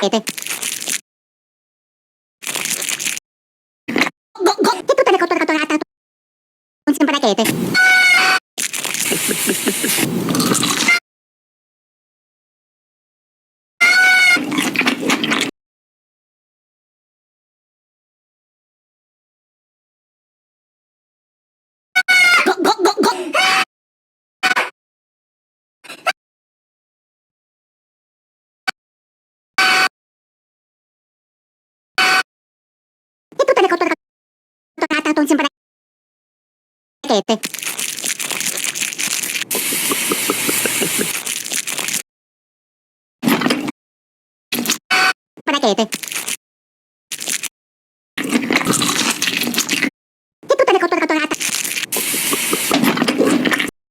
Ito. Ito talaga ito ata. Unsin pa na ito. Ito talaga ito ata. Unsin pa na ito. Pa na ito.